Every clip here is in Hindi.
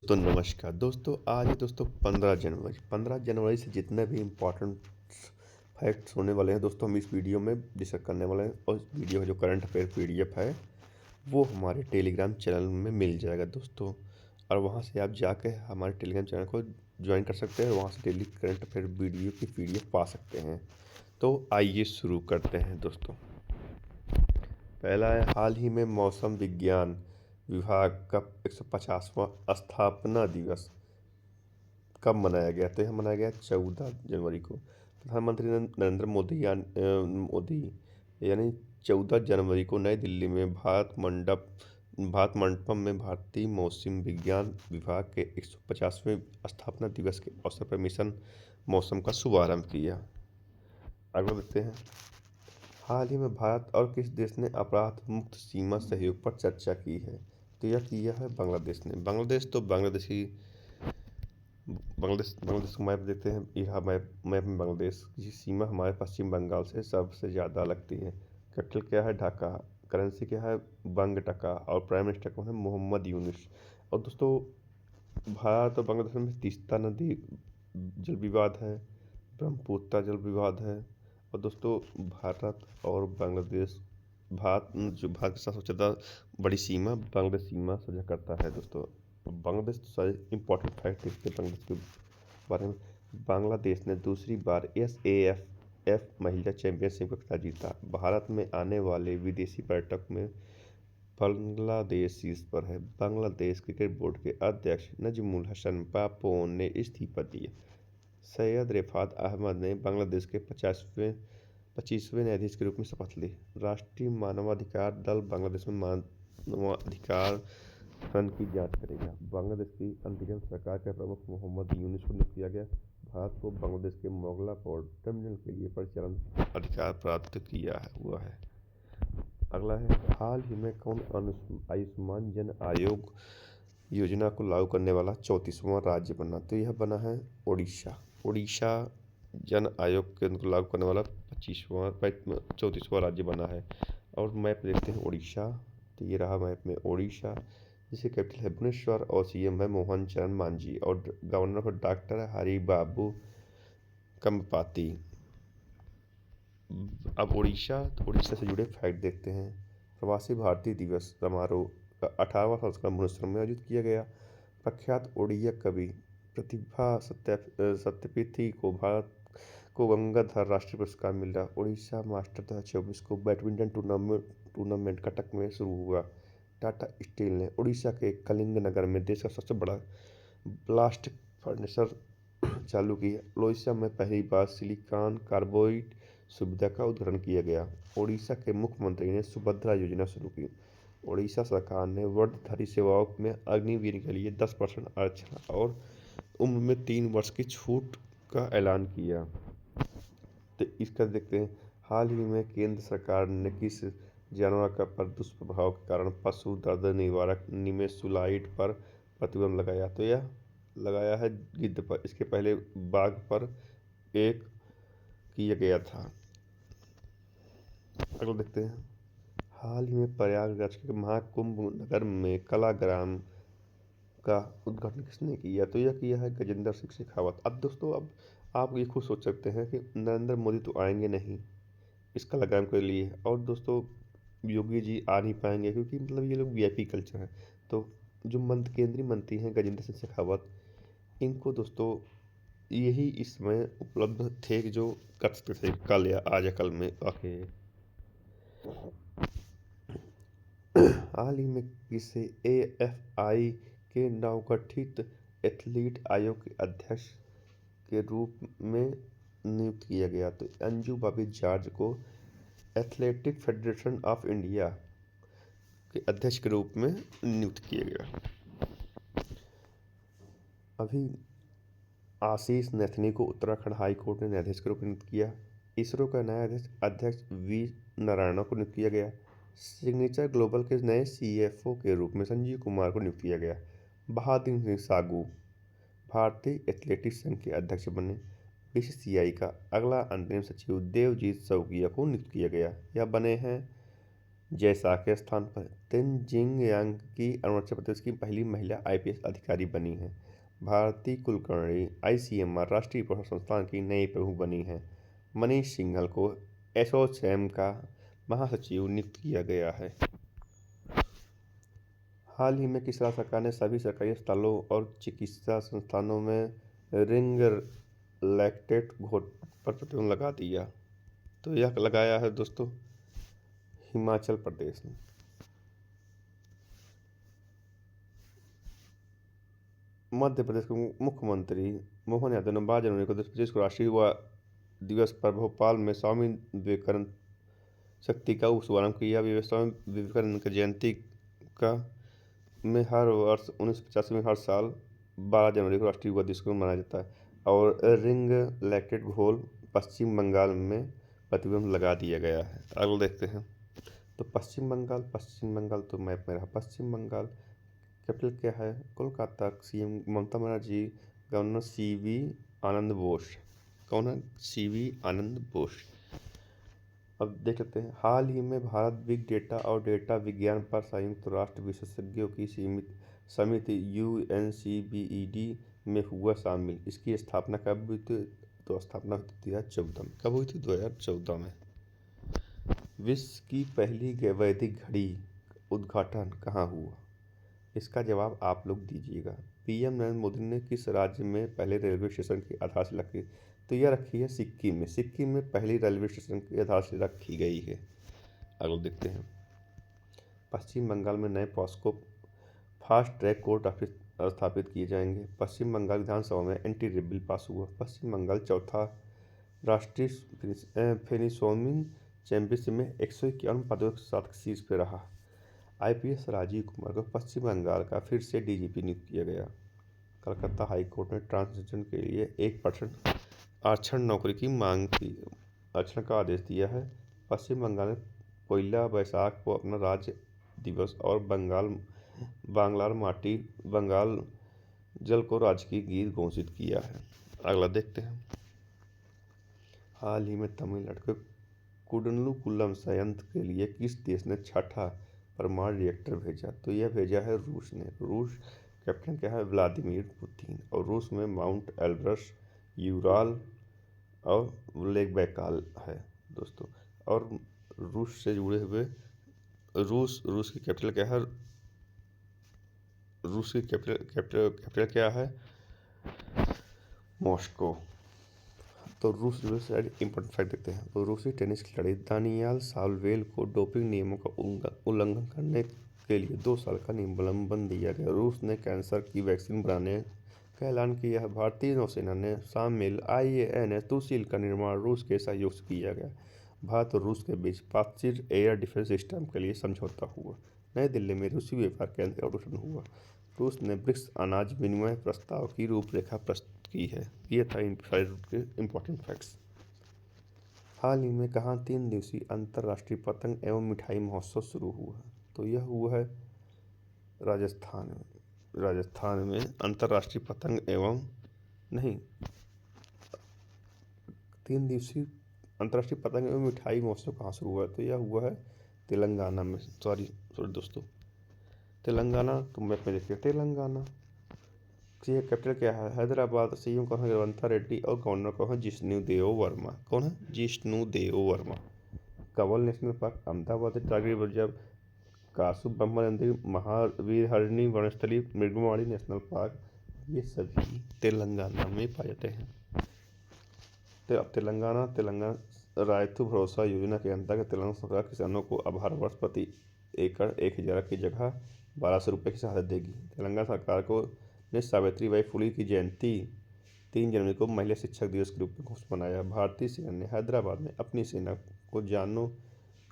तो नमस्कार दोस्तों। आज है दोस्तों 15 जनवरी से जितने भी इम्पोर्टेंट फैक्ट्स होने वाले हैं दोस्तों, हम इस वीडियो में डिस्कस करने वाले हैं। और इस वीडियो का जो करंट अफेयर पीडीएफ है वो हमारे टेलीग्राम चैनल में मिल जाएगा दोस्तों। और वहां से आप जाके हमारे टेलीग्राम चैनल को ज्वाइन कर सकते हैं। वहां से डेली करंट अफेयर वीडियो की पीडीएफ पा सकते हैं। तो आइए शुरू करते हैं दोस्तों। पहला है, हाल ही में मौसम विज्ञान विभाग का 150वां स्थापना दिवस कब मनाया गया? तो यह मनाया गया 14 जनवरी को। प्रधानमंत्री नरेंद्र मोदी यानी 14 जनवरी को नई दिल्ली में भारत मंडपम में भारतीय मौसम विज्ञान विभाग के 150वें स्थापना दिवस के अवसर पर मिशन मौसम का शुभारंभ किया। अगला देखते हैं, हाल ही में भारत और किस देश ने अपराध मुक्त सीमा सहयोग पर चर्चा की है? तो यह किया है बांग्लादेश ने। बांग्लादेश का मैप देखते हैं। यह मैप में बांग्लादेश की सीमा हमारे पश्चिम बंगाल से सबसे ज़्यादा लगती है। कैपिटल क्या है? ढाका। करेंसी क्या है? बंग टका। और प्राइम मिनिस्टर कौन है? मोहम्मद यूनुस। और दोस्तों, भारत और बांग्लादेश में तीस्ता नदी जल विवाद है, ब्रह्मपुत्र जल विवाद है। और दोस्तों, भारत और बांग्लादेश भारत के साथ सबसे ज़्यादा बड़ी सीमा बांग्लादेश सीमा साझा करता है दोस्तों। बांग्लादेश सारे इंपॉर्टेंट फैक्ट देखते हैं बांग्लादेश के बारे में। बांग्लादेश ने दूसरी बार एफ महिला चैंपियनशिप का खिताब जीता। भारत में आने वाले विदेशी पर्यटक में बांग्लादेश शीर्ष पर है। बांग्लादेश क्रिकेट बोर्ड के अध्यक्ष नजमुल हसन पापोन ने इस्तीफा दिया। सैयद रिफात अहमद ने बांग्लादेश के 25वें न्यायाधीश के रूप में शपथ ली। राष्ट्रीय मानवाधिकार दल बांग्लादेश में मानवाधिकार हनन की जांच करेगा। बांग्लादेश की अंतरिम सरकार के प्रमुख मोहम्मद यूनुस को नियुक्त किया गया। भारत को बांग्लादेश के मोगला पोर्ट टर्मिनल के लिए परिचालन अधिकार प्राप्त किया हुआ है। अगला है, हाल ही में कौन आयुष्मान जन आयोग योजना को लागू करने वाला 34वां राज्य बना? तो यह बना है उड़ीसा। उड़ीसा जन आयोग के को लागू करने वाला 34वां राज्य बना है। और मैप देखते हैं उड़ीसा। तो ये रहा मैप में उड़ीसा, जिसकी कैपिटल है भुवनेश्वर और सीएम है मोहन चरण मांझी और गवर्नर को डॉक्टर हरिबाबू कम्पाती। अब उड़ीसा से जुड़े फैक्ट देखते हैं। प्रवासी भारतीय दिवस समारोह का 18वां संस्करण भुवनेश्वर में आयोजित किया गया। प्रख्यात ओडिया कवि प्रतिभा सत्यार्थी को भारत को गंगाधर राष्ट्रीय पुरस्कार मिला। उड़ीसा मास्टर 2024 को बैडमिंटन टूर्नामेंट कटक में शुरू हुआ। टाटा स्टील ने उड़ीसा के कलिंग नगर में देश का सबसे बड़ा ब्लास्ट फर्नेसर चालू की है। उड़ीसा में पहली बार सिलिकॉन कार्बाइड सुविधा का उद्घाटन किया गया। उड़ीसा के मुख्यमंत्री ने सुभद्रा योजना शुरू की। उड़ीसा सरकार ने वर्दीधारी सेवाओं में अग्निवीर के लिए 10% आरक्षण और उम्र में 3 वर्ष की छूट का ऐलान किया। तो इसका देखते हैं, हाल ही में केंद्र सरकार ने किस जानवर पर दुष्प्रभाव के कारण पशु दर्द निवारक निमेसुलाइड पर प्रतिबंध लगाया? तो यह लगाया है गिद्ध पर। इसके पहले बाघ पर एक किया गया था। अगला देखते हैं, हाल ही में प्रयागराज के महाकुंभ नगर में कलाग्राम का उद्घाटन किसने किया? तो यह किया है गजेंद्र सिंह शेखावत। अब दोस्तों, अब आप ये खुद सोच सकते हैं कि नरेंद्र मोदी तो आएंगे नहीं इस कलाग्राम के लिए, और दोस्तों योगी जी आ नहीं पाएंगे क्योंकि मतलब ये लोग वीआईपी कल्चर है। तो जो केंद्रीय मंत्री हैं गजेंद्र सिंह शेखावत, इनको दोस्तों यही इस समय उपलब्ध थे कि जो कर सकते थे कल या आज या कल में आके। हाल ही में किसे एएफआई के नवगठित एथलीट आयोग के अध्यक्ष के रूप में नियुक्त किया गया? तो अंजू बॉबी जॉर्ज को एथलेटिक फेडरेशन ऑफ इंडिया के अध्यक्ष के रूप में नियुक्त किया गया। अभी आशीष नैथनी को उत्तराखंड हाई कोर्ट ने न्यायाधीश के रूप में नियुक्त किया। इसरो का नया अध्यक्ष वी नारायण को नियुक्त किया गया। सिग्नेचर ग्लोबल के नए सीएफओ के रूप में संजीव कुमार को नियुक्त किया गया। बहादुर सिंह सागू भारतीय एथलेटिक्स संघ के अध्यक्ष बने। बीसीसीआई का अगला अंतरिम सचिव देवजीत सौकिया को नियुक्त किया गया। यह बने हैं जैसा के स्थान पर तेनजिंग यांग की अरुणाचल प्रदेश की पहली महिला आईपीएस अधिकारी बनी है। भारती कुलकर्णी आईसीएमआर राष्ट्रीय प्रशिक्षण संस्थान की नई प्रमुख बनी है। मनीष सिंघल को एसोचैम का महासचिव नियुक्त किया गया है। हाल ही में किस राज्य सरकार ने सभी सरकारी अस्पतालों और चिकित्सा संस्थानों में रिंग लैक्टेट घोट पर प्रतिबंध लगा दिया? तो यह लगाया है दोस्तों हिमाचल प्रदेश ने। मध्य प्रदेश के मुख्यमंत्री मोहन यादव ने 12 जनवरी को 2025 को राष्ट्रीय युवा दिवस पर भोपाल में स्वामी विवेकानंद शक्ति का शुभारंभ किया। स्वामी विवेकानंद की जयंती का में हर वर्ष 1985 में हर साल 12 जनवरी को राष्ट्रीय युवा दिवस को मनाया जाता है। और रिंग लैक्टेट घोल पश्चिम बंगाल में प्रतिबंध लगा दिया गया है। अगला देखते हैं। तो पश्चिम बंगाल तो मैप में रहा। पश्चिम बंगाल कैपिटल क्या है? Kolkata. CM Mamata Banerjee, governor CV आनंद बोस। कौन है? सीवी आनंद बोस। अब देख लेते हैं। हाल ही में भारत बिग डेटा और डेटा विज्ञान पर संयुक्त राष्ट्र विशेषज्ञों की समिति UNCBED में हुआ शामिल। इसकी स्थापना कब हुई थी? तो स्थापना हुई थी 2014 में। कब हुई थी? 2014 में। विश्व की पहली वैदिक घड़ी उद्घाटन कहाँ हुआ? इसका जवाब आप लोग दीजिएगा। पीएम नरेंद्र मोदी ने किस राज्य में पहले रेलवे स्टेशन की आधारशिला रखी? तो यह रखी है सिक्किम में। सिक्किम में पहली रेलवे स्टेशन की आधारशिला रखी गई है। अगला देखते हैं। पश्चिम बंगाल में नए पॉस्को फास्ट ट्रैक कोर्ट स्थापित किए जाएंगे। पश्चिम बंगाल विधानसभा में एंटी रेप बिल पास हुआ। पश्चिम बंगाल चौथा राष्ट्रीय फेनिसोमिंग चैंपियनशिप में 151 पदों के साथ शीर्ष पर रहा। आईपीएस राजीव कुमार को पश्चिम बंगाल का फिर से डीजीपी नियुक्त किया गया। कलकत्ता हाईकोर्ट ने ट्रांसजेंडर के लिए 1% आरक्षण नौकरी की मांग की आरक्षण का आदेश दिया है। पश्चिम बंगाल ने 1 वैशाख को अपना राज्य दिवस और बांग्लार माटी बंगाल जल को राजकीय गीत घोषित किया है। अगला देखते हैं। हाल ही में तमिलनाडु के कुडनलुकुलम संयंत्र के लिए किस देश ने छठा परमाणु रिएक्टर भेजा? तो यह भेजा है रूस ने। रूस कैप्टन क्या है? Vladimir Putin. और रूस में माउंट एल्ब्रस, यूराल और लेक बैकाल है दोस्तों। और रूस से जुड़े हुए रूस की कैपिटल क्या है? रूस की कैपिटल क्या है? मॉस्को। तो रूस से इंपॉर्टेंट फैक्ट देखते हैं। तो रूसी टेनिस खिलाड़ी दानियाल साल्वेल को डोपिंग नियमों का उल्लंघन करने के लिए 2 साल का निलंबन दिया गया। रूस ने कैंसर की वैक्सीन बनाने का ऐलान किया है। भारतीय नौसेना ने शामिल IANS तुर्सिल का निर्माण रूस के सहयोग से किया गया। भारत और रूस के बीच पाचिर एयर डिफेंस सिस्टम के लिए समझौता हुआ। नई दिल्ली में रूसी व्यापार केंद्र का उद्घाटन हुआ। रूस ने ब्रिक्स अनाज विनिमय प्रस्ताव की रूपरेखा प्रस्तुत की है। ये था इम्पोर्टेंट फैक्ट्स। हाल ही में कहाँ 3 दिवसीय अंतर्राष्ट्रीय पतंग एवं मिठाई महोत्सव शुरू हुआ? तो यह हुआ है राजस्थान में। राजस्थान में अंतर्राष्ट्रीय पतंग एवं 3 दिवसीय अंतर्राष्ट्रीय पतंग एवं मिठाई महोत्सव कहाँ शुरू हुआ? तो यह हुआ है तेलंगाना में। सॉरी दोस्तों, तेलंगाना। तो मैप में देखिए तेलंगाना की कैपिटल क्या है? हैदराबाद। सीएम कौन है? रेवंत रेड्डी। और गवर्नर कौन है? जिष्णुदेव वर्मा। कौन है? Jishnudev Varma. Kawal national park Ahmedabad, tiger reserve Kasu Brahma मंदिर, महावीर हरिणी वनस्थली, मृगमाणी नेशनल पार्क, ये सभी तेलंगाना में पाए जाते हैं। तो अब तेलंगाना रायतु भरोसा योजना के अंतर्गत तेलंगाना सरकार किसानों को अब हर वर्ष प्रति एकड़ 1000 की जगह 1200 रुपये की सहायता देगी। तेलंगाना सरकार को ने सावित्रीबाई फुले की जयंती 3 जनवरी को महिला शिक्षक दिवस के रूप में घोषणा मनाया। भारतीय सेना ने हैदराबाद में अपनी सेना को जानों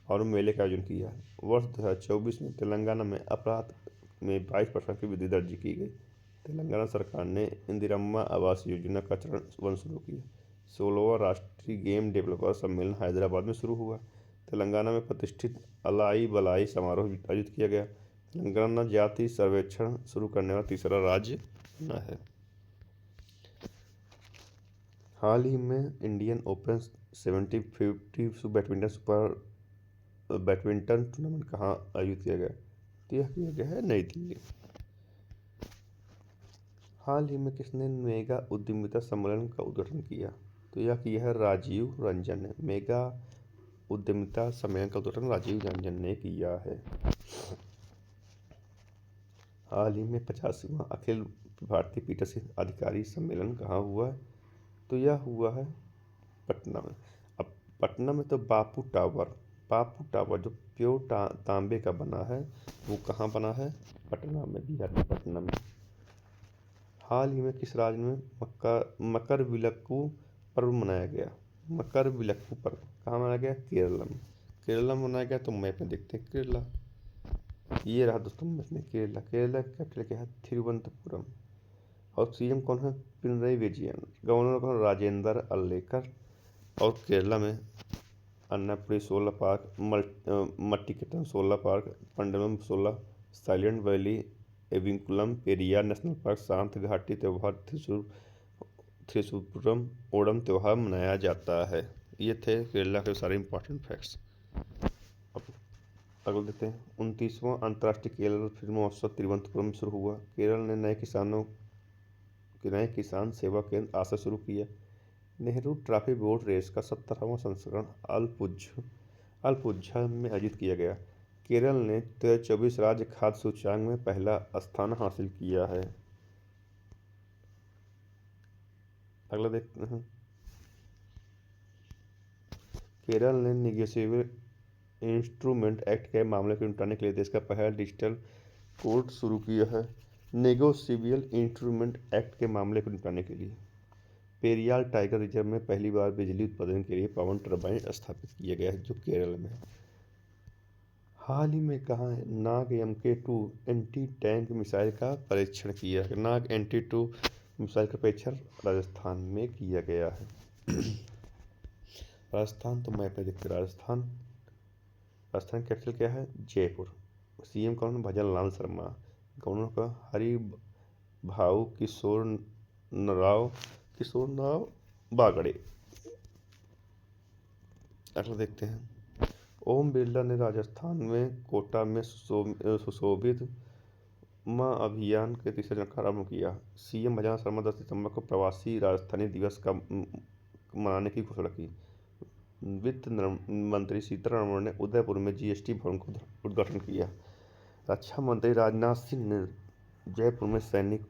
और मेले का आयोजन किया। वर्ष 2024 में तेलंगाना में अपराध में 22% की वृद्धि दर्ज की गई। तेलंगाना सरकार ने इंदिरम्मा आवास योजना का चरण 1 शुरू किया। 16वां राष्ट्रीय गेम डेवलपर सम्मेलन हैदराबाद में शुरू हुआ। तेलंगाना में प्रतिष्ठित अलाई बलाई समारोह आयोजित किया गया। तेलंगाना जाति सर्वेक्षण शुरू करने वाला तीसरा राज्य बना है। हाल ही में Indian open 70-50 badminton super badminton tournament कहाँ आयोजित किया गया? तो यह किया गया है नई दिल्ली। हाल ही में किसने मेगा उद्यमिता सम्मेलन का उद्घाटन किया? तो यह किया है राजीव रंजन ने। मेगा उद्यमिता सम्मेलन का उद्घाटन राजीव रंजन ने किया है। हाल ही में 50वां अखिल भारतीय पीठासीन अधिकारी सम्मेलन कहाँ हुआ है? तो यह हुआ है पटना में। अब पटना में तो बापू टावर जो प्योर तांबे का बना है, वो कहाँ बना है? पटना में, बिहार के पटना में। हाल ही में किस राज्य में मकर विलक्कू पर्व मनाया गया? मकर विलक्कू पर्व कहाँ मनाया गया? केरला में। केरला में मनाया गया, तो मैप में देखते हैं केरला। ये रहा दोस्तों मैप में केरला। केरला का कैपिटल क्या है? तिरुवनंतपुरम। और सीएम कौन है? पिनरई विजयन। गवर्नर कौन? राजेंद्र अल्लेकर। और केरला में अन्नापुरी सोलर पार्क, मट्टिकेटन solar park, Pandalam solar, silent valley, Eravikulam, Periyar national park, शांत घाटी त्योहार, थ्रिशूरपुरम ओणम त्योहार मनाया जाता है। ये थे केरला के सारे इंपॉर्टेंट फैक्ट्स। अब अगले देखते हैं। 29वां अंतर्राष्ट्रीय केरल फिल्म महोत्सव तिरुवनंतपुरम में शुरू हुआ। केरल ने नए किसान सेवा केंद्र आज से शुरू किया। नेहरू ट्रॉफी बोट रेस का 17वां संस्करण अल्पुझा में आयोजित किया गया। केरल ने 2024 राज्य खाद्य सूचकांक में पहला स्थान हासिल किया है। अगला देखते हैं। केरल ने निगोशिएबल इंस्ट्रूमेंट एक्ट के मामले को निपटाने के लिए देश का पहला डिजिटल कोर्ट शुरू किया है। नेगोशिएबल इंस्ट्रूमेंट एक्ट के मामले को निपटाने के लिए पेरियार टाइगर रिजर्व में पहली बार बिजली उत्पादन के लिए पवन टरबाइन स्थापित किया गया है, जो केरल में है। हाल ही में कहाँ है नाग MK2 एंटी टैंक मिसाइल का परीक्षण किया है? नाग MK2 मिसाइल का परीक्षण राजस्थान में किया गया है। राजस्थान तो मैप में देखते राजस्थान कैपिटल क्या है? जयपुर। सीएम कौन? भजन लाल शर्मा। गवर्नर का हरि भाऊ किशोर राव बागड़े। अगला देखते हैं। ओम बिरला ने राजस्थान में कोटा में सुशोभित मां अभियान के तीसरे चरण का आरंभ किया। सीएम भजन शर्मा 10 सितंबर को प्रवासी राजधानी दिवस का मनाने की घोषणा की। वित्त मंत्री सीतारमण ने उदयपुर में GST भवन का उद्घाटन किया। रक्षा मंत्री राजनाथ सिंह ने जयपुर में सैनिक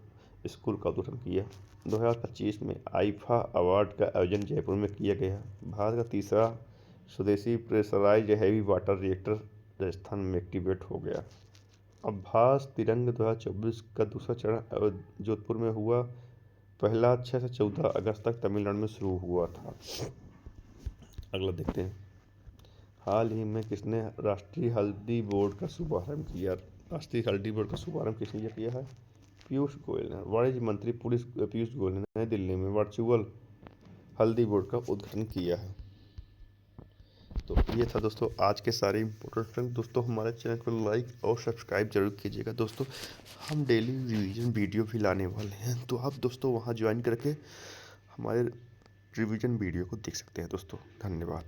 स्कूल का उद्घाटन किया। 2025 में आईफा अवार्ड का आयोजन जयपुर में किया गया। भारत का तीसरा स्वदेशी pressurised heavy water reactor Rajasthan में एक्टिवेट हो गया। अभ्यास तिरंग 2024 का दूसरा चरण जोधपुर में हुआ। पहला 6 से 14 अगस्त तक तमिलनाडु में शुरू हुआ था। अगला देखते हैं। हाल ही में किसने राष्ट्रीय हल्दी बोर्ड का शुभारंभ किया? राष्ट्रीय हल्दी बोर्ड का शुभारंभ किसने किया है? पीयूष गोयल ने। वाणिज्य मंत्री पीयूष गोयल ने नई दिल्ली में वर्चुअल हल्दी बोर्ड का उद्घाटन किया है। तो ये था दोस्तों आज के सारे इंपॉर्टेंट फैक्ट। दोस्तों हमारे चैनल को लाइक और सब्सक्राइब जरूर कीजिएगा। दोस्तों हम डेली रिवीजन वीडियो भी लाने वाले हैं, तो आप दोस्तों वहाँ ज्वाइन करके हमारे रिवीजन वीडियो को देख सकते हैं। दोस्तों धन्यवाद।